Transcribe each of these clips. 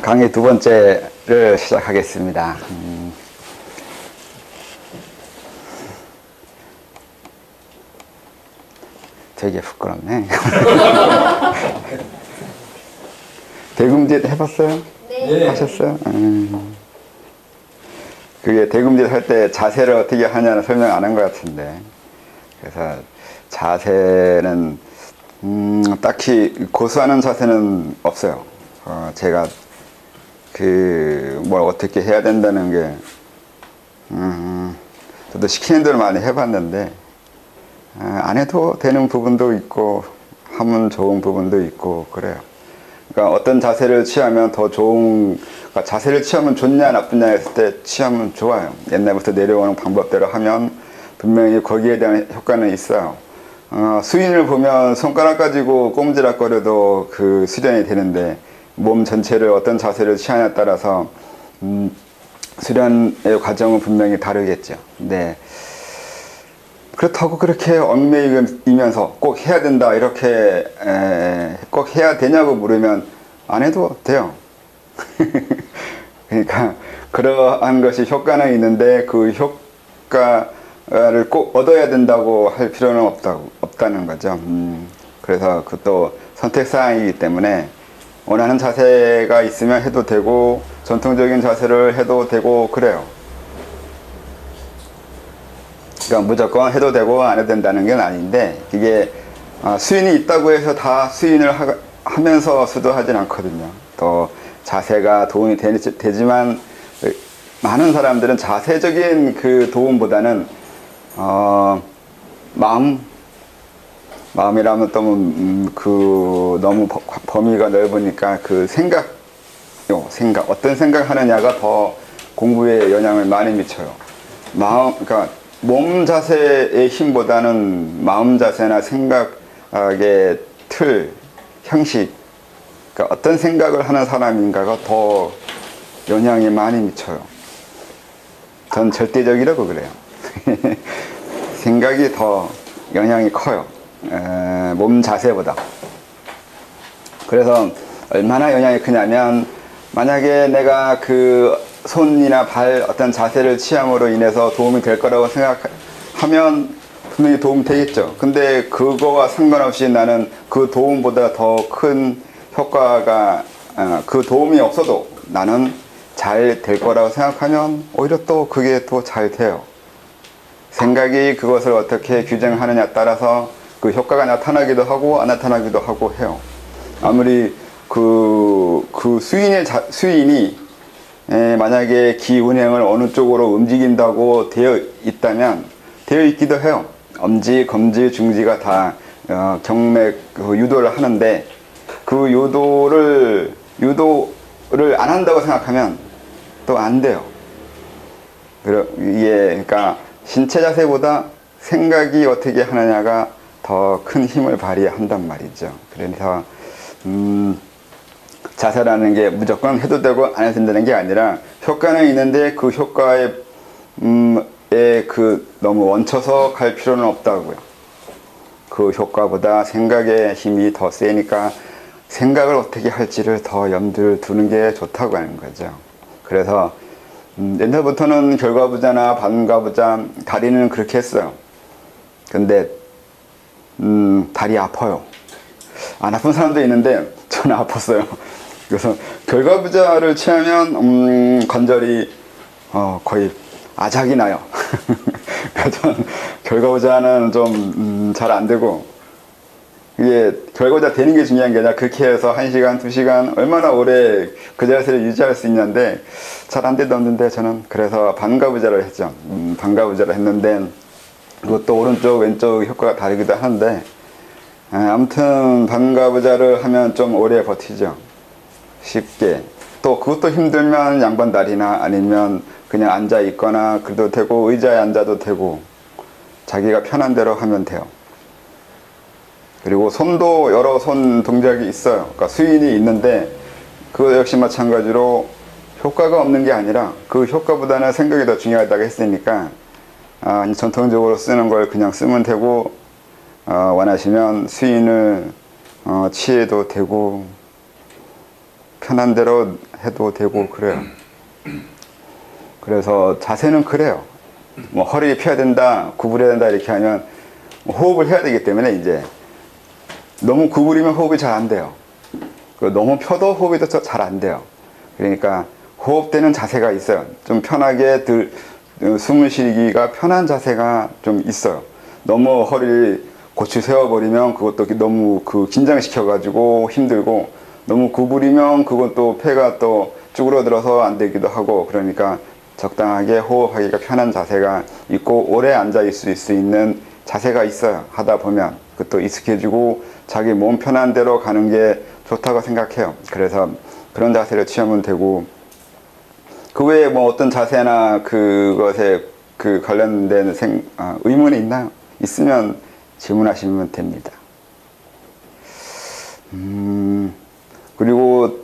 강의 두 번째를 시작하겠습니다. 되게 부끄럽네. 대금짓 해봤어요? 네. 하셨어요? 그게 대금짓 할 때 자세를 어떻게 하냐는 설명 안 한 것 같은데. 그래서 자세는 딱히 고수하는 자세는 없어요. 제가 뭘 어떻게 해야 된다는 게 저도 시키는 대로 많이 해봤는데 안 해도 되는 부분도 있고 하면 좋은 부분도 있고 그래요. 그러니까 어떤 자세를 취하면 더 좋은, 그러니까 자세를 취하면 좋냐 나쁘냐 했을 때 취하면 좋아요. 옛날부터 내려오는 방법대로 하면 분명히 거기에 대한 효과는 있어요. 수인을 보면 손가락 가지고 꼼지락거려도 그 수련이 되는데 몸 전체를 어떤 자세를 취하냐에 따라서 수련의 과정은 분명히 다르겠죠. 네. 그렇다고 그렇게 얽매이면서 꼭 해야 된다 이렇게 꼭 해야 되냐고 물으면 안 해도 돼요. 그러니까 그러한 것이 효과는 있는데 그 효과를 꼭 얻어야 된다고 할 필요는 없다는 거죠. 그래서 그것도 선택사항이기 때문에 원하는 자세가 있으면 해도 되고 전통적인 자세를 해도 되고 그래요. 그러니까 무조건 해도 되고 안 해도 된다는 건 아닌데 이게 수인이 있다고 해서 다 수인을 하면서 수도하진 않거든요. 또 자세가 도움이 되지만 많은 사람들은 자세적인 그 도움보다는 마음이라면 또 너무 범위가 넓으니까 그 생각 어떤 생각하느냐가 더 공부에 영향을 많이 미쳐요. 그러니까 몸 자세의 힘보다는 마음 자세나 생각의 틀, 형식, 그러니까 어떤 생각을 하는 사람인가가 더 영향이 많이 미쳐요. 전 절대적이라고 그래요. 생각이 더 영향이 커요. 몸 자세보다. 그래서 얼마나 영향이 크냐면 만약에 내가 그 손이나 발 어떤 자세를 취함으로 인해서 도움이 될 거라고 생각하면 분명히 도움 되겠죠. 근데 그거와 상관없이 나는 그 도움보다 더 큰 효과가 그 도움이 없어도 나는 잘 될 거라고 생각하면 오히려 또 그게 또 잘 돼요. 생각이 그것을 어떻게 규정하느냐에 따라서 그 효과가 나타나기도 하고 안 나타나기도 하고 해요. 아무리 그 수인이 만약에 기운행을 어느 쪽으로 움직인다고 되어 있기도 해요. 엄지, 검지, 중지가 다 경맥 유도를 하는데 그 유도를 안 한다고 생각하면 또 안 돼요. 그러니까 신체 자세보다 생각이 어떻게 하느냐가 더 큰 힘을 발휘한단 말이죠. 그래서 자세라는 게 무조건 해도 되고 안 해도 된다는 게 아니라 효과는 있는데 그 효과에 너무 얹혀서 갈 필요는 없다고요. 그 효과보다 생각의 힘이 더 세니까 생각을 어떻게 할지를 더 염두를 두는 게 좋다고 하는 거죠. 그래서 옛날부터는 결과부자나 반과부자 다리는 그렇게 했어요. 근데 다리 아파요. 안 아픈 사람도 있는데 저는 아팠어요. 그래서 결과부자를 취하면 관절이 거의 아작이 나요. 그래서 결과부자는 좀 잘 안 되고 이게 결과부자 되는 게 중요한 게 아니라 그렇게 해서 1시간, 2시간 얼마나 오래 그 자세를 유지할 수 있냐인데 잘 안 되던데 저는 그래서 반과부자를 했죠. 반과부자를 했는데 그것도 오른쪽 왼쪽 효과가 다르기도 하는데 아무튼 반과부자를 하면 좀 오래 버티죠. 쉽게. 또 그것도 힘들면 양반다리나 아니면 그냥 앉아 있거나 그래도 되고 의자에 앉아도 되고 자기가 편한 대로 하면 돼요. 그리고 손도 여러 손 동작이 있어요. 그러니까 수인이 있는데 그거 역시 마찬가지로 효과가 없는 게 아니라 그 효과보다는 생각이 더 중요하다고 했으니까 전통적으로 쓰는 걸 그냥 쓰면 되고 원하시면 수인을 취해도 되고 편한 대로 해도 되고 그래요. 그래서 자세는 그래요. 뭐 허리 펴야 된다, 구부려야 된다 이렇게 하면 호흡을 해야 되기 때문에 이제 너무 구부리면 호흡이 잘 안 돼요. 너무 펴도 호흡이 더 잘 안 돼요. 그러니까 호흡되는 자세가 있어요. 좀 편하게 숨을 쉬기가 편한 자세가 좀 있어요. 너무 허리를 고추 세워버리면 그것도 너무 긴장시켜가지고 힘들고, 너무 구부리면 그건 또 폐가 또 쭈그러들어서 안 되기도 하고, 그러니까 적당하게 호흡하기가 편한 자세가 있고 오래 앉아 있을 수 있는 자세가 있어요. 하다 보면 그것도 익숙해지고 자기 몸 편한 대로 가는 게 좋다고 생각해요. 그래서 그런 자세를 취하면 되고, 그 외에 뭐 어떤 자세나 그것에 관련된 의문이 있나요? 있으면 질문하시면 됩니다. 그리고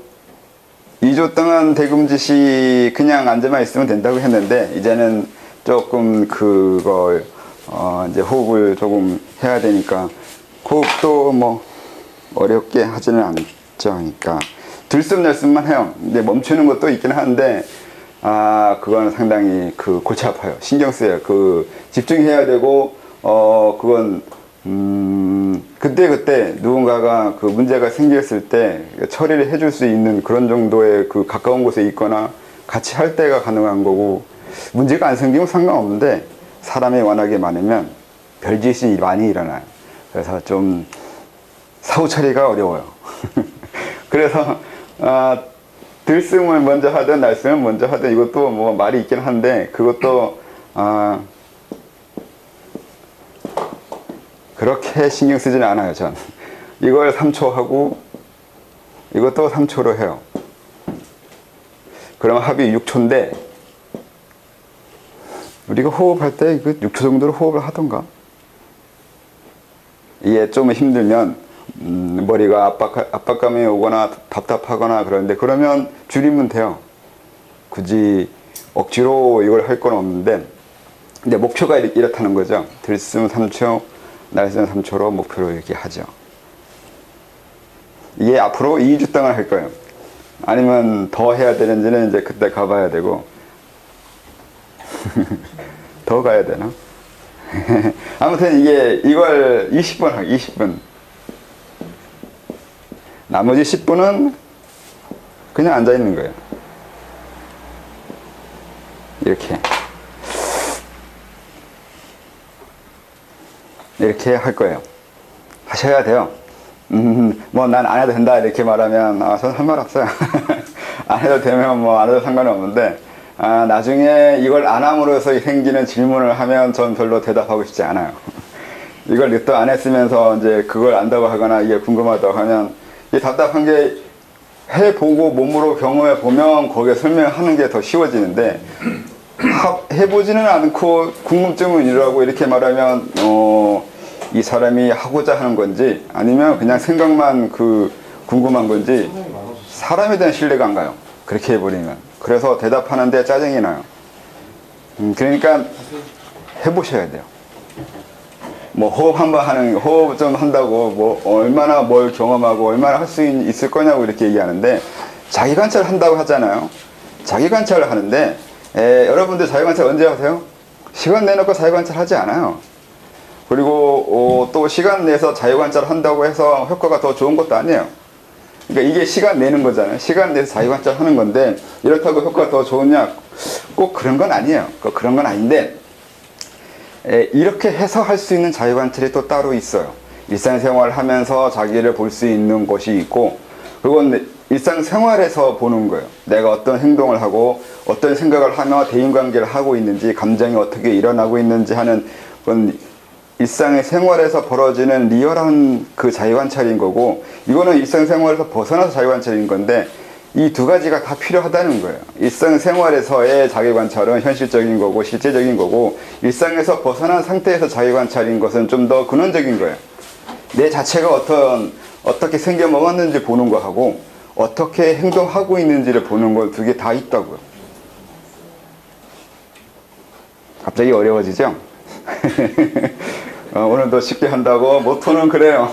2주 동안 대금짓이 그냥 앉아만 있으면 된다고 했는데, 이제는 조금 그걸 이제 호흡을 조금 해야 되니까, 호흡도 뭐 어렵게 하지는 않죠. 그러니까 들숨날숨만 해요. 근데 멈추는 것도 있긴 한데, 그건 상당히 골치 아파요. 신경 쓰여요. 집중해야 되고, 그건 그때 누군가가 문제가 생겼을 때 처리를 해줄 수 있는 그런 정도의 가까운 곳에 있거나 같이 할 때가 가능한 거고, 문제가 안 생기면 상관없는데 사람이 워낙에 많으면 별짓이 많이 일어나요. 그래서 좀 사후 처리가 어려워요. 그래서 들숨을 먼저 하든 날숨을 먼저 하든 이것도 뭐 말이 있긴 한데, 그것도 그렇게 신경 쓰지는 않아요. 전 이걸 3초 하고 이것도 3초로 해요. 그럼 합이 6초인데 우리가 호흡할 때 6초 정도로 호흡을 하던가. 이게 좀 힘들면 머리가 압박감이 오거나 답답하거나 그러는데, 그러면 줄이면 돼요. 굳이 억지로 이걸 할 건 없는데, 근데 목표가 이렇다는 거죠. 들숨 3초, 날숨 3초로 목표로 이렇게 하죠. 이게 앞으로 2주 동안 할 거예요. 아니면 더 해야 되는지는 이제 그때 가봐야 되고. 더 가야 되나? 아무튼 이걸 20분 하고 20분. 나머지 10분은 그냥 앉아 있는 거예요. 이렇게 할 거예요. 하셔야 돼요. 뭐 난 안 해도 된다 이렇게 말하면 저는 할 말 없어요. 안 해도 되면 뭐 안 해도 상관은 없는데, 나중에 이걸 안 함으로써 생기는 질문을 하면 전 별로 대답하고 싶지 않아요. 이걸 또 안 했으면서 이제 그걸 안다고 하거나 이게 궁금하다고 하면, 이게 답답한 게 해보고 몸으로 경험해 보면 거기에 설명하는 게 더 쉬워지는데, 해보지는 않고 궁금증은 이러고 이렇게 말하면 이 사람이 하고자 하는 건지 아니면 그냥 생각만 궁금한 건지 사람에 대한 신뢰가 안 가요. 그렇게 해버리면. 그래서 대답하는데 짜증이 나요. 그러니까 해보셔야 돼요. 뭐 호흡 좀 한다고 뭐 얼마나 뭘 경험하고 얼마나 할 수 있을 거냐고 이렇게 얘기하는데, 자기 관찰 한다고 하잖아요. 자기 관찰을 하는데, 여러분들 자기 관찰 언제 하세요? 시간 내놓고 자기 관찰 하지 않아요. 그리고 또 시간 내서 자기 관찰 한다고 해서 효과가 더 좋은 것도 아니에요. 그러니까 이게 시간 내는 거잖아요. 시간 내서 자기 관찰 하는 건데, 이렇다고 효과가 더 좋으냐? 꼭 그런 건 아니에요. 그런 건 아닌데, 이렇게 해서 할 수 있는 자기 관찰이 또 따로 있어요. 일상생활을 하면서 자기를 볼 수 있는 것이 있고, 그건 일상생활에서 보는 거예요. 내가 어떤 행동을 하고 어떤 생각을 하며 대인관계를 하고 있는지, 감정이 어떻게 일어나고 있는지 하는 그건 일상의 생활에서 벌어지는 리얼한 자기관찰인 거고, 이거는 일상생활에서 벗어나서 자기관찰인 건데, 이 두 가지가 다 필요하다는 거예요. 일상생활에서의 자기관찰은 현실적인 거고 실제적인 거고, 일상에서 벗어난 상태에서 자기관찰인 것은 좀 더 근원적인 거예요. 내 자체가 어떻게 생겨 먹었는지 보는 거하고 어떻게 행동하고 있는지를 보는 거 두 개 다 있다고요. 갑자기 어려워지죠? 오늘도 쉽게 한다고 모토는 그래요.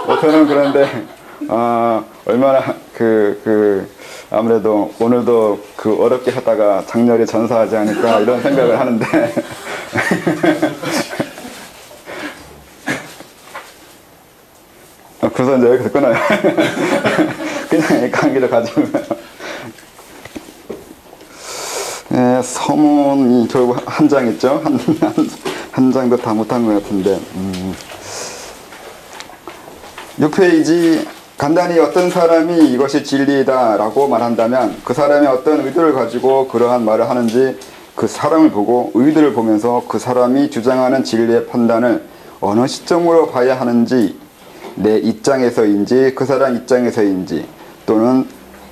모토는 그런데 얼마나 아무래도 오늘도 어렵게 하다가 장렬히 전사하지 않을까 이런 생각을 하는데 그래서 이제 여기서 끊어요. 그냥 강의를 가지고 서문이 결국 한 장 있죠. 한 장도 다 못한 것 같은데 6페이지 간단히 어떤 사람이 이것이 진리다 라고 말한다면 그 사람이 어떤 의도를 가지고 그러한 말을 하는지 그 사람을 보고 의도를 보면서 그 사람이 주장하는 진리의 판단을 어느 시점으로 봐야 하는지 내 입장에서인지 그 사람 입장에서인지 또는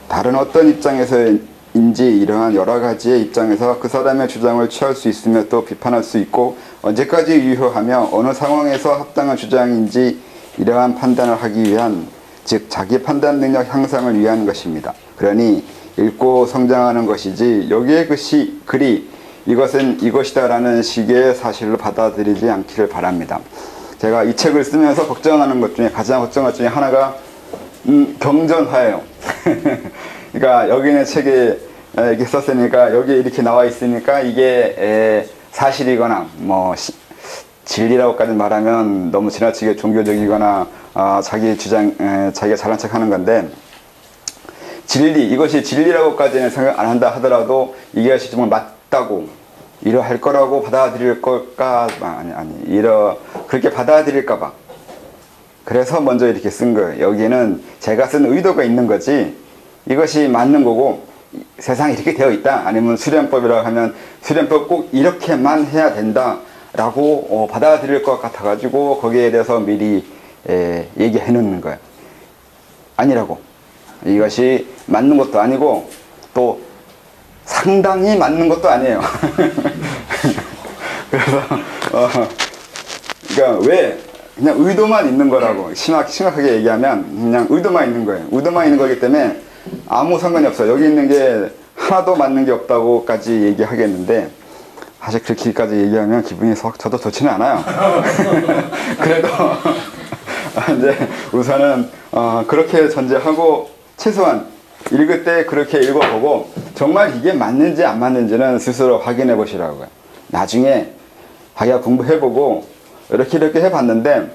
다른 어떤 입장에서인지 이러한 여러 가지의 입장에서 그 사람의 주장을 취할 수 있으며 또 비판할 수 있고 언제까지 유효하며 어느 상황에서 합당한 주장인지 이러한 판단을 하기 위한 즉 자기 판단 능력 향상을 위한 것입니다. 그러니 읽고 성장하는 것이지 여기에 글이 이것은 이것이다 라는 식의 사실로 받아들이지 않기를 바랍니다. 제가 이 책을 쓰면서 걱정하는 것 중에 가장 걱정할 중에 하나가 경전화예요. 그러니까 여기는 책에 이렇게 썼으니까 여기에 이렇게 나와 있으니까 이게 사실이거나 뭐 진리라고까지 말하면 너무 지나치게 종교적이거나 자기 주장 자기가 잘난 척하는 건데 이것이 진리라고까지는 생각 안 한다 하더라도 이것이 정말 맞다고 이러할 거라고 받아들일 걸까 그렇게 받아들일까 봐 그래서 먼저 이렇게 쓴 거예요. 여기는 제가 쓴 의도가 있는 거지 이것이 맞는 거고 세상에 이렇게 되어 있다 아니면 수련법이라고 하면 수련법 꼭 이렇게만 해야 된다 라고 받아들일 것 같아 가지고 거기에 대해서 미리 얘기해 놓는 거예요. 아니라고. 이것이 맞는 것도 아니고 또 상당히 맞는 것도 아니에요. 그래서 그러니까 왜 그냥 의도만 있는 거라고 심각하게 얘기하면 그냥 의도만 있는 거예요. 의도만 있는 거기 때문에 아무 상관이 없어요. 여기 있는 게 하나도 맞는 게 없다고까지 얘기하겠는데 사실 그렇게까지 얘기하면 기분이 저도 좋지는 않아요. 그래도 이제 우선은 그렇게 전제하고 최소한 읽을 때 그렇게 읽어보고 정말 이게 맞는지 안 맞는지는 스스로 확인해 보시라고요. 나중에 자기가 공부해보고 이렇게 해봤는데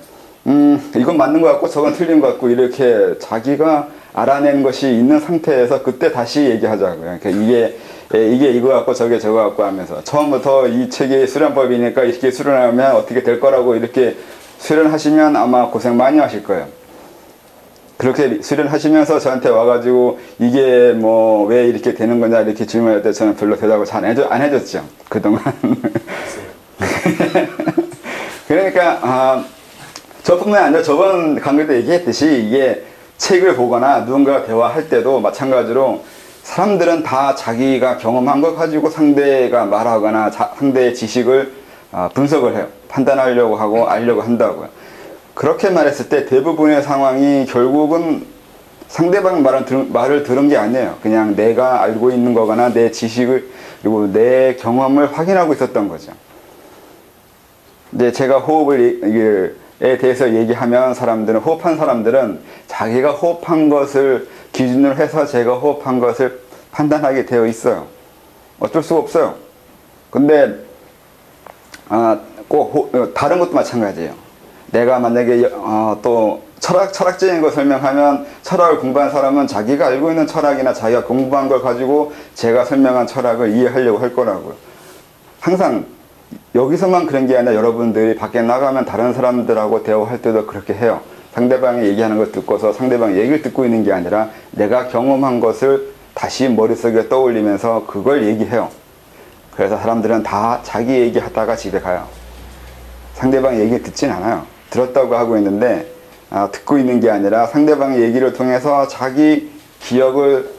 이건 맞는 것 같고 저건 틀린 것 같고 이렇게 자기가 알아낸 것이 있는 상태에서 그때 다시 얘기하자고요. 그러니까 이게 이거 같고 저게 저거 같고 하면서 처음부터 이 책이 수련법이니까 이렇게 수련하면 어떻게 될 거라고 이렇게 수련하시면 아마 고생 많이 하실 거예요. 그렇게 수련하시면서 저한테 와가지고 이게 뭐 왜 이렇게 되는 거냐 이렇게 질문할 때 저는 별로 대답을 잘 안 해줬죠. 그동안. 그러니까 저뿐만 아니라 저번 강의 때 얘기했듯이 이게 책을 보거나 누군가와 대화할 때도 마찬가지로 사람들은 다 자기가 경험한 걸 가지고 상대가 말하거나 상대의 지식을 분석을 해요. 판단하려고 하고 알려고 한다고요. 그렇게 말했을 때 대부분의 상황이 결국은 상대방 말을 들은 게 아니에요. 그냥 내가 알고 있는 거거나 내 지식을 그리고 내 경험을 확인하고 있었던 거죠. 이제 제가 호흡에 대해서 얘기하면 호흡한 사람들은 자기가 호흡한 것을 기준으로 해서 제가 호흡한 것을 판단하게 되어 있어요. 어쩔 수가 없어요. 근데 꼭 다른 것도 마찬가지예요. 내가 만약에 또 철학적인 거 설명하면 철학을 공부한 사람은 자기가 알고 있는 철학이나 자기가 공부한 걸 가지고 제가 설명한 철학을 이해하려고 할 거라고요. 항상 여기서만 그런 게 아니라 여러분들이 밖에 나가면 다른 사람들하고 대화할 때도 그렇게 해요. 상대방이 얘기하는 걸 듣고서 상대방 얘기를 듣고 있는 게 아니라 내가 경험한 것을 다시 머릿속에 떠올리면서 그걸 얘기해요. 그래서 사람들은 다 자기 얘기하다가 집에 가요. 상대방 얘기 듣진 않아요. 들었다고 하고 있는데 듣고 있는 게 아니라 상대방의 얘기를 통해서 자기 기억을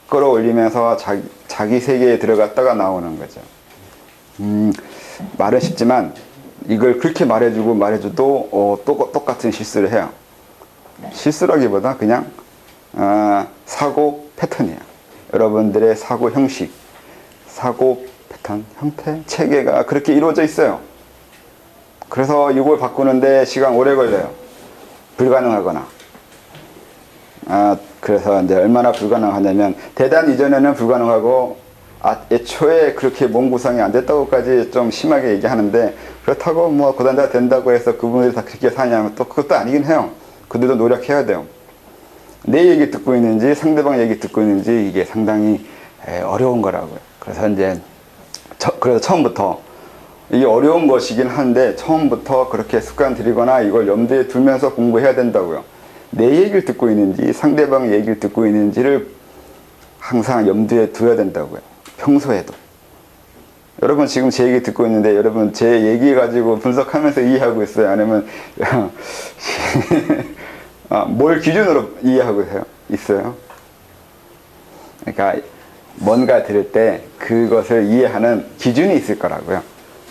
끌어올리면서 자기 세계에 들어갔다가 나오는 거죠. 말은 쉽지만 이걸 그렇게 말해줘도 똑같은 실수를 해요. 실수라기보다 그냥 사고 패턴이에요. 여러분들의 사고 형식, 사고 패턴, 형태, 체계가 그렇게 이루어져 있어요. 그래서 이걸 바꾸는데 시간 오래 걸려요. 불가능하거나. 그래서 이제 얼마나 불가능하냐면 대단 이전에는 불가능하고 애초에 그렇게 몸 구성이 안 됐다고까지 좀 심하게 얘기하는데 그렇다고 뭐 고단자 된다고 해서 그분들이 다 그렇게 사냐면 또 그것도 아니긴 해요. 그들도 노력해야 돼요. 내 얘기 듣고 있는지 상대방 얘기 듣고 있는지 이게 상당히 어려운 거라고요. 그래서 이제 그래서 처음부터 이게 어려운 것이긴 한데 처음부터 그렇게 습관 들이거나 이걸 염두에 두면서 공부해야 된다고요. 내 얘기를 듣고 있는지 상대방 얘기를 듣고 있는지를 항상 염두에 두어야 된다고요. 평소에도. 여러분 지금 제 얘기 듣고 있는데 여러분 제 얘기 가지고 분석하면서 이해하고 있어요? 아니면 뭘 기준으로 이해하고 있어요? 그러니까 뭔가 들을 때 그것을 이해하는 기준이 있을 거라고요.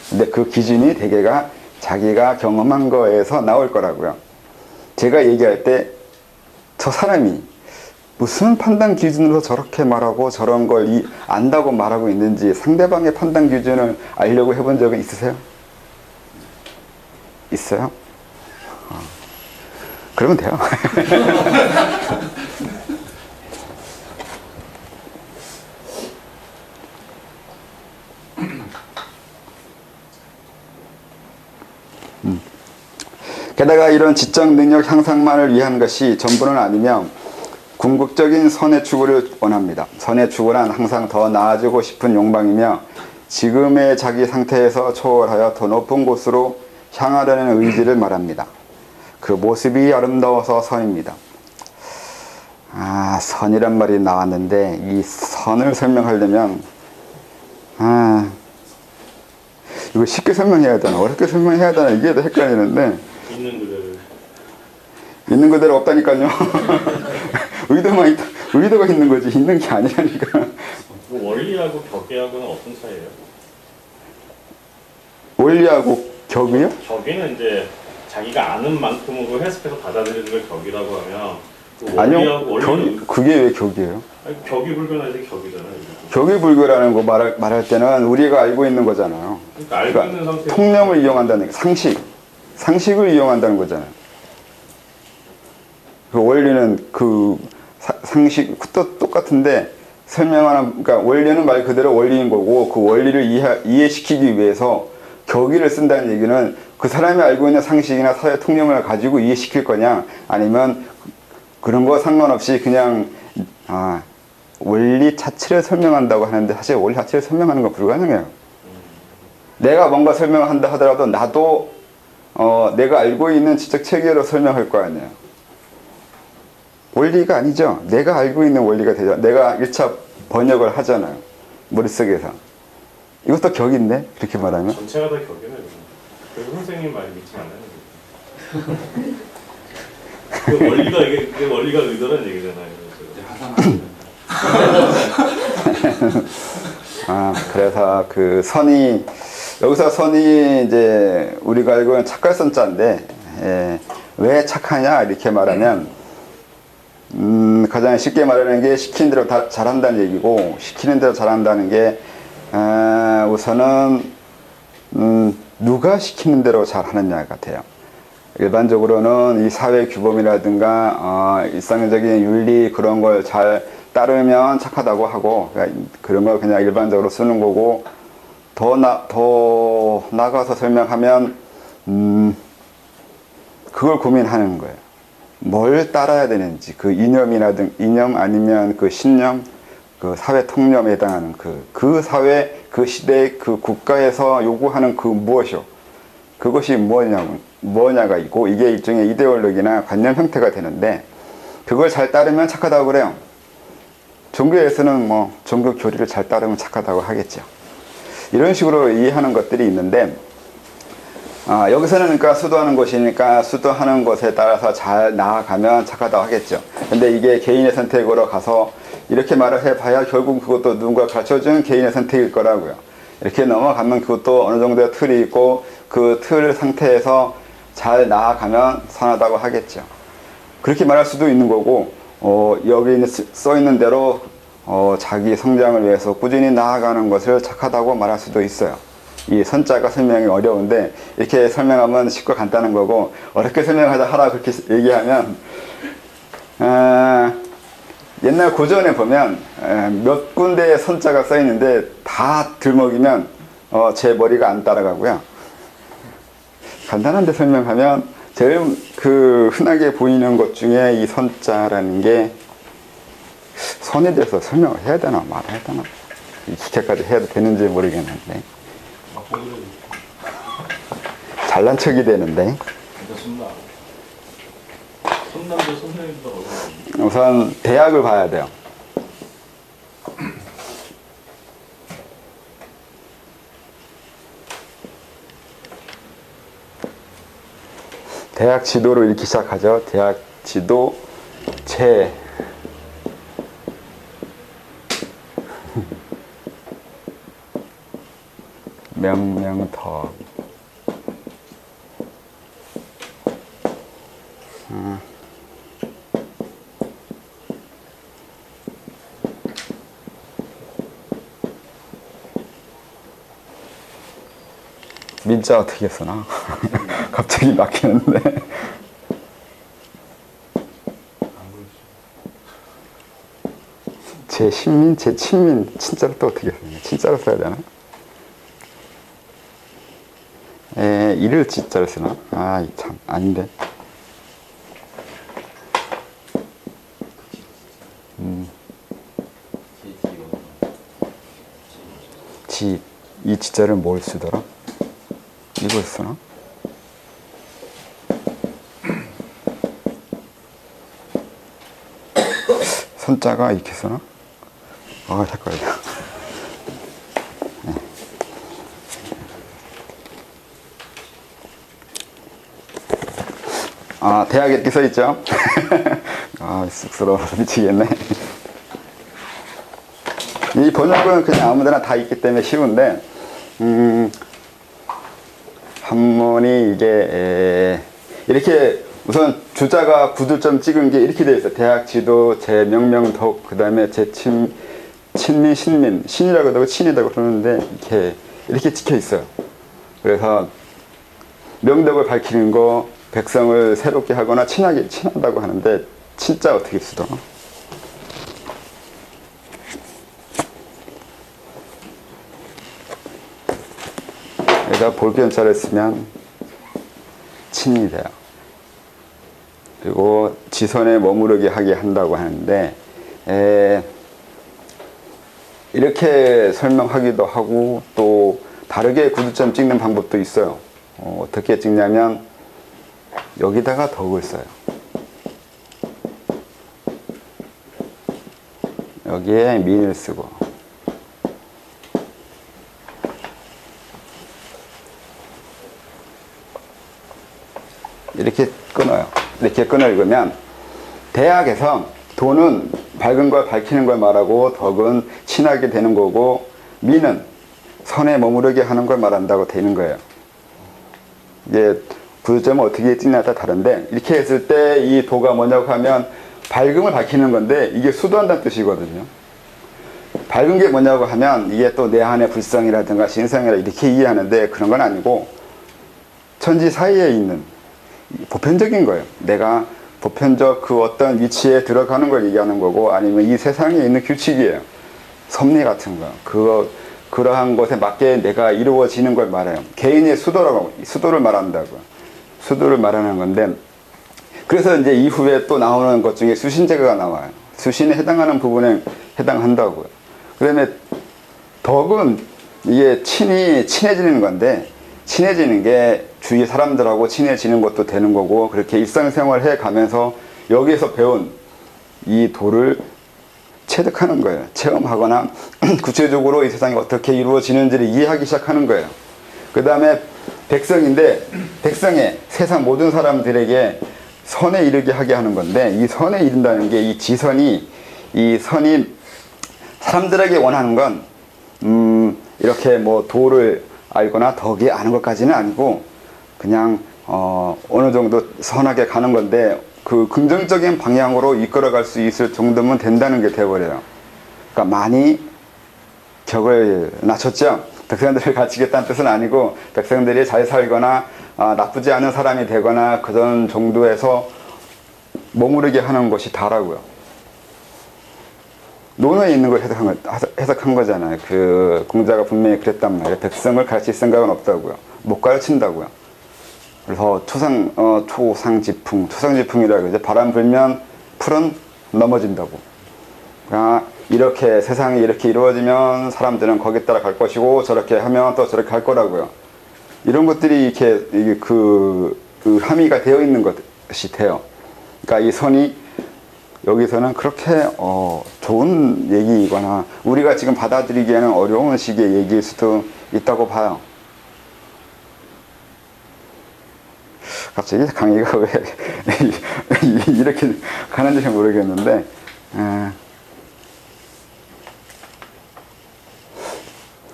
근데 그 기준이 대개가 자기가 경험한 거에서 나올 거라고요. 제가 얘기할 때 저 사람이 무슨 판단 기준으로 저렇게 말하고 저런 걸 안다고 말하고 있는지 상대방의 판단 기준을 알려고 해본 적은 있으세요? 있어요? 그러면 돼요. 게다가 이런 지적 능력 향상만을 위한 것이 전부는 아니며 궁극적인 선의 추구를 원합니다. 선의 추구란 항상 더 나아지고 싶은 욕망이며 지금의 자기 상태에서 초월하여 더 높은 곳으로 향하려는 의지를 말합니다. 그 모습이 아름다워서 선입니다. 선이란 말이 나왔는데 이 선을 설명하려면 이거 쉽게 설명해야 되나 어렵게 설명해야 되나 이게 더 헷갈리는데 있는 그대로 없다니까요. 의도가 있는 거지 있는 게 아니라니까. 원리하고 격의하고는 어떤 차이예요? 원리하고 격의요? 격의는 이제 자기가 아는 만큼으로 해석해서 받아들이는 걸 격이라고 하면 그 아니요. 그게 왜 격이에요? 아니, 격이 불변하지 격이잖아요. 격이 불교라는 거 말할 때는 우리가 알고 있는 거잖아요. 그러니까 알고 있는 상태 통념을 이용한다는 상식을 이용한다는 거잖아요. 그 원리는 그 상식 또 똑같은데 그러니까 원리는 말 그대로 원리인 거고 그 원리를 이해시키기 위해서 격의를 쓴다는 얘기는 그 사람이 알고 있는 상식이나 사회 통념을 가지고 이해시킬 거냐 아니면 그런 거 상관없이 그냥 원리 자체를 설명한다고 하는데 사실 원리 자체를 설명하는 건 불가능해요. 내가 뭔가 설명한다 하더라도 나도 내가 알고 있는 지적 체계로 설명할 거 아니에요. 원리가 아니죠. 내가 알고 있는 원리가 되죠. 내가 1차 번역을 하잖아요. 머릿속에서. 이것도 격인데? 그렇게 말하면? 전체가 다 격이네요. 그래서 선생님 말 믿지 않아요. 그 원리가 의도라는 얘기잖아요. 그래서 그 선이 여기서 선이 이제 우리가 알고 있는 착할 선자인데 왜 착하냐 이렇게 말하면 가장 쉽게 말하는 게 시키는 대로 다 잘한다는 얘기고 시키는 대로 잘한다는 게 우선은 누가 시키는 대로 잘하느냐 같아요. 일반적으로는 이 사회 규범이라든가 일상적인 윤리 그런 걸 잘 따르면 착하다고 하고 그런 걸 그냥 일반적으로 쓰는 거고 더 나가서 설명하면 그걸 고민하는 거예요. 뭘 따라야 되는지 그 이념 아니면 그 신념 그 사회 통념에 해당하는 그 사회 그 시대 그 국가에서 요구하는 그 무엇이요 그것이 뭐냐가 있고 이게 일종의 이데올로기나 관념 형태가 되는데 그걸 잘 따르면 착하다고 그래요. 종교에서는 뭐 종교 교리를 잘 따르면 착하다고 하겠죠. 이런 식으로 이해하는 것들이 있는데 여기서는 그러니까 수도하는 곳이니까 수도하는 것에 따라서 잘 나아가면 착하다고 하겠죠. 근데 이게 개인의 선택으로 가서 이렇게 말을 해봐야 결국 그것도 누군가 가르쳐준 개인의 선택일 거라고요. 이렇게 넘어가면 그것도 어느 정도의 틀이 있고 그 틀 상태에서 잘 나아가면 선하다고 하겠죠. 그렇게 말할 수도 있는 거고 여기 써 있는 대로 자기 성장을 위해서 꾸준히 나아가는 것을 착하다고 말할 수도 있어요. 이 선자가 설명이 어려운데 이렇게 설명하면 쉽고 간단한 거고 어렵게 설명하자 하라 그렇게 얘기하면 옛날 고전에 보면 몇 군데에 선자가 써 있는데 다 들먹이면 제 머리가 안 따라가고요. 간단한데 설명하면 제일 흔하게 보이는 것 중에 이 선자라는 게 선에 대해서 설명을 해야 되나 말해야 되나 이렇게까지 해도 되는지 모르겠는데 잘난 척이 되는데 손남자 선생님보다 어려워요. 우선 대학을 봐야 돼요. 대학 지도로 읽기 시작하죠. 대학 지도 제 명명덕 민자 어떻게 쓰나? 갑자기 막히는데. 제 신민, 제 친민, 친자로 또 어떻게 쓰냐? 친자로 써야 되나? 이를 지자로 쓰나? 아, 참, 아닌데. 이 지자를 뭘 쓰더라? 이걸 쓰나? 선자가 이렇게 쓰나? 아, 헷갈려. 네. 아, 대학에 이렇게 써있죠? 아, 쑥스러워서 미치겠네. 이 번역은 그냥 아무데나 다 있기 때문에 쉬운데, 한문이 이게 이렇게 우선 주자가 구두점 찍은 게 이렇게 되어 있어요. 대학 지도 제 명명덕 그 다음에 제 친민 신민 신이라고 하고 친이라고 그러는데 이렇게 찍혀 있어요. 그래서 명덕을 밝히는 거 백성을 새롭게 하거나 친하다고 하는데 친자 어떻게 쓰더라? 얘가 볼견자를 쓰면 친이 돼요. 그리고 지선에 머무르게 하게 한다고 하는데 이렇게 설명하기도 하고 또 다르게 구두점 찍는 방법도 있어요. 어떻게 찍냐면 여기다가 덕을 써요. 여기에 민을 쓰고 이렇게 끊어요. 이렇게 끊어 읽으면 대학에서 도는 밝은 걸 밝히는 걸 말하고 덕은 친하게 되는 거고 미는 선에 머무르게 하는 걸 말한다고 되는 거예요. 이게 구두점은 어떻게 찍냐에 따라 다른데 이렇게 했을 때 이 도가 뭐냐고 하면 밝음을 밝히는 건데 이게 수도한다는 뜻이거든요. 밝은 게 뭐냐고 하면 이게 또 내 안의 불성이라든가 신성이라 이렇게 이해하는데 그런 건 아니고 천지 사이에 있는 보편적인 거예요. 내가 보편적 그 어떤 위치에 들어가는 걸 얘기하는 거고 아니면 이 세상에 있는 규칙이에요. 섭리 같은 거. 그러한 것에 맞게 내가 이루어지는 걸 말해요. 개인의 수도를 말한다고. 수도를 말하는 건데 그래서 이제 이후에 또 나오는 것 중에 수신제가 나와요. 수신에 해당하는 부분에 해당한다고요. 그다음에 덕은 이게 친해지는 건데 친해지는 게 주위 사람들하고 친해지는 것도 되는 거고 그렇게 일상생활 해 가면서 여기에서 배운 이 도를 체득하는 거예요. 체험하거나 구체적으로 이 세상이 어떻게 이루어지는지를 이해하기 시작하는 거예요. 그 다음에 백성인데 백성의 세상 모든 사람들에게 선에 이르게 하게 하는 건데 이 선에 이른다는 게 이 지선이 이 선이 사람들에게 원하는 건 이렇게 뭐 도를 알거나 덕이 아는 것까지는 아니고 그냥 어느 정도 선하게 가는 건데 그 긍정적인 방향으로 이끌어갈 수 있을 정도면 된다는 게 돼버려요. 그러니까 많이 격을 낮췄죠. 백성들을 가르치겠다는 뜻은 아니고 백성들이 잘 살거나 나쁘지 않은 사람이 되거나 그런 정도에서 머무르게 하는 것이 다라고요. 논어에 있는 걸 해석한 거잖아요. 그 공자가 분명히 그랬단 말이에요. 백성을 가르칠 생각은 없다고요. 못 가르친다고요. 그래서 초상지풍이라고 그러죠. 바람 불면 풀은 넘어진다고. 그러니까 이렇게 세상이 이렇게 이루어지면 사람들은 거기에 따라 갈 것이고 저렇게 하면 또 저렇게 갈 거라고요. 이런 것들이 이렇게 그 함의가 되어 있는 것이 돼요. 그러니까 이 선이 여기서는 그렇게 좋은 얘기이거나 우리가 지금 받아들이기에는 어려운 식의 얘기일 수도 있다고 봐요. 갑자기 강의가 왜 이렇게 가는지 모르겠는데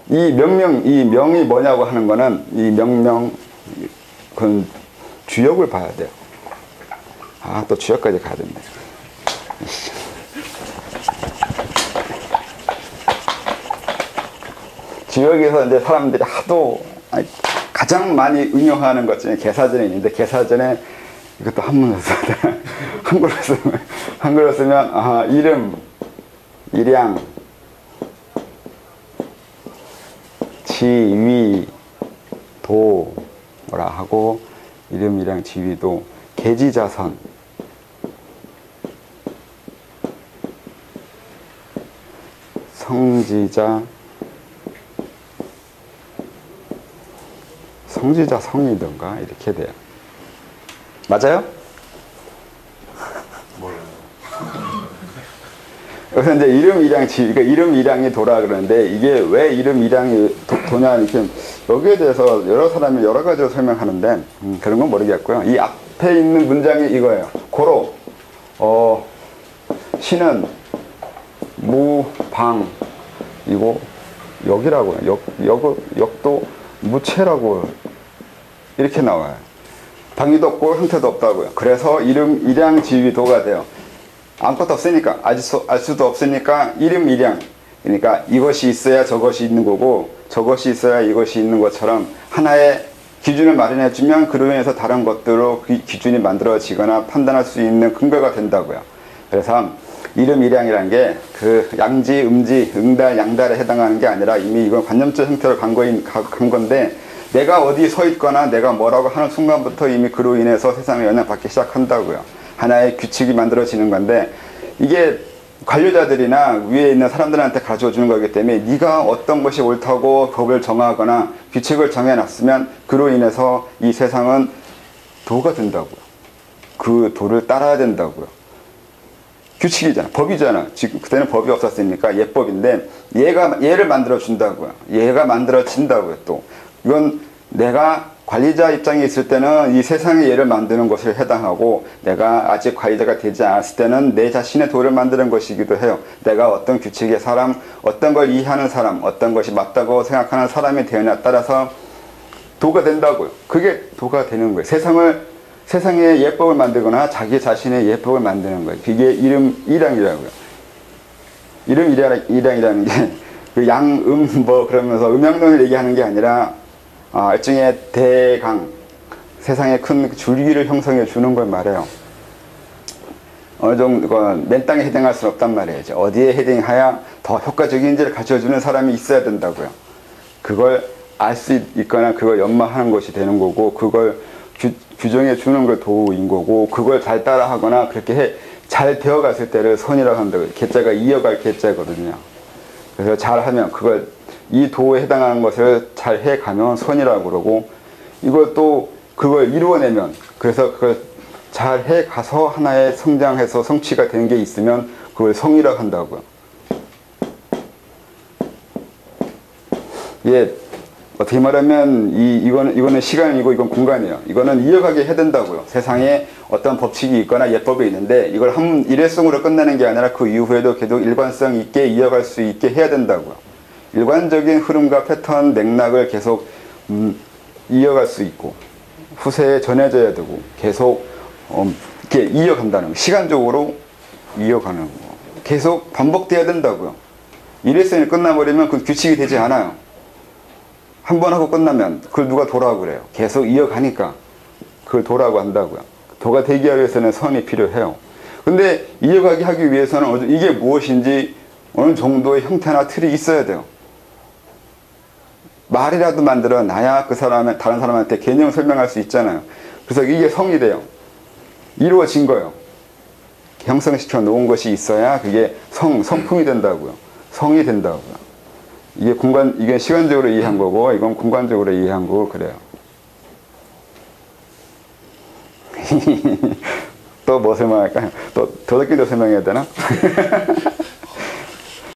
이 명이 뭐냐고 하는 거는 이 명명 그건 주역을 봐야 돼요. 또 주역까지 가야 된다. 주역에서 이제 사람들이 하도 가장 많이 응용하는 것 중에 개사전이 있는데 개사전에 이것도 한문으로 써야 돼. 한글로 쓰면 이름, 일양, 지위, 도 뭐라 하고 이름, 일양, 지위도 계지자선 성지자 성이던가 이렇게 돼요. 맞아요? 몰라요. 그래서 이제 이름, 일양, 지위, 그러니까 이름, 일양이 도라 그러는데 이게 왜 이름, 일양이 도냐 이렇게 여기에 대해서 여러 사람이 여러 가지로 설명하는데 그런 건 모르겠고요. 이 앞에 있는 문장이 이거예요. 고로 시는 무방이고 역이라고요. 역도 무체라고 이렇게 나와요. 방위도 없고 형태도 없다고요. 그래서 이름, 일양, 지위, 도가 돼요. 아무것도 없으니까 알 수도 없으니까 이름, 일양. 그러니까 이것이 있어야 저것이 있는 거고 저것이 있어야 이것이 있는 것처럼 하나의 기준을 마련해 주면 그로 인해서 다른 것들로 그 기준이 만들어지거나 판단할 수 있는 근거가 된다고요. 그래서 이름, 일양이라는 게 그 양지, 음지, 응달, 양달에 해당하는 게 아니라 이미 이건 관념적 형태로 간 건데 내가 어디 서 있거나 내가 뭐라고 하는 순간부터 이미 그로 인해서 세상에 영향받기 시작한다고요. 하나의 규칙이 만들어지는 건데 이게 관료자들이나 위에 있는 사람들한테 가르쳐 주는 거기 때문에 네가 어떤 것이 옳다고 법을 정하거나 규칙을 정해놨으면 그로 인해서 이 세상은 도가 된다고요. 그 도를 따라야 된다고요. 규칙이잖아. 법이잖아. 지금 그때는 법이 없었으니까 예법인데 얘를 만들어 준다고요. 얘가 만들어진다고요. 또 이건 내가 관리자 입장에 있을 때는 이 세상의 예를 만드는 것을 해당하고 내가 아직 관리자가 되지 않았을 때는 내 자신의 도를 만드는 것이기도 해요. 내가 어떤 규칙의 사람, 어떤 걸 이해하는 사람, 어떤 것이 맞다고 생각하는 사람이 되느냐에 따라서 도가 된다고요. 그게 도가 되는 거예요. 세상의 예법을 만들거나 자기 자신의 예법을 만드는 거예요. 그게 이름, 일양이라고요. 이름, 일양이라는 게 그 양, 뭐 그러면서 음양론을 얘기하는 게 아니라 일종의 대강, 세상의 큰 줄기를 형성해 주는 걸 말해요. 어느 정도 맨 땅에 해당할 수는 없단 말이에요. 어디에 해당해야 더 효과적인지를 가르쳐주는 사람이 있어야 된다고요. 그걸 알 수 있거나 그걸 연마하는 것이 되는 거고 그걸 규정해 주는 걸 도인 거고 그걸 잘 따라하거나 그렇게 잘 되어갔을 때를 선이라고 한다고요. 개자가 이어갈 개자거든요. 그래서 잘하면 그걸 이 도에 해당하는 것을 잘 해가면 선이라고 그러고 이걸 또 그걸 이루어내면 그래서 그걸 잘 해가서 하나의 성장해서 성취가 되는 게 있으면 그걸 성이라고 한다고요. 예, 어떻게 말하면 이거는 시간이고 이건 공간이에요. 이거는 이어가게 해야 된다고요. 세상에 어떤 법칙이 있거나 예법이 있는데 이걸 일회성으로 끝내는 게 아니라 그 이후에도 계속 일관성 있게 이어갈 수 있게 해야 된다고요. 일관적인 흐름과 패턴, 맥락을 계속 이어갈 수 있고 후세에 전해져야 되고 계속 이렇게 이어간다는 거. 시간적으로 이어가는 거. 계속 반복돼야 된다고요. 일회성이 끝나버리면 그 규칙이 되지 않아요. 한 번 하고 끝나면 그걸 누가 도라고 그래요. 계속 이어가니까 그걸 도라고 한다고요. 도가 되기 위해서는 선이 필요해요. 근데 이어가게 하기 위해서는 이게 무엇인지 어느 정도의 형태나 틀이 있어야 돼요. 말이라도 만들어 놔야 그 사람은 다른 사람한테 개념 설명할 수 있잖아요. 그래서 이게 성이 돼요. 이루어진 거예요. 형성시켜 놓은 것이 있어야 그게 성품이 된다고요. 성이 된다고요. 이게 시간적으로 이해한 거고, 이건 공간적으로 이해한 거고, 그래요. 또 뭐 설명할까요? 더 웃기게 설명해야 되나?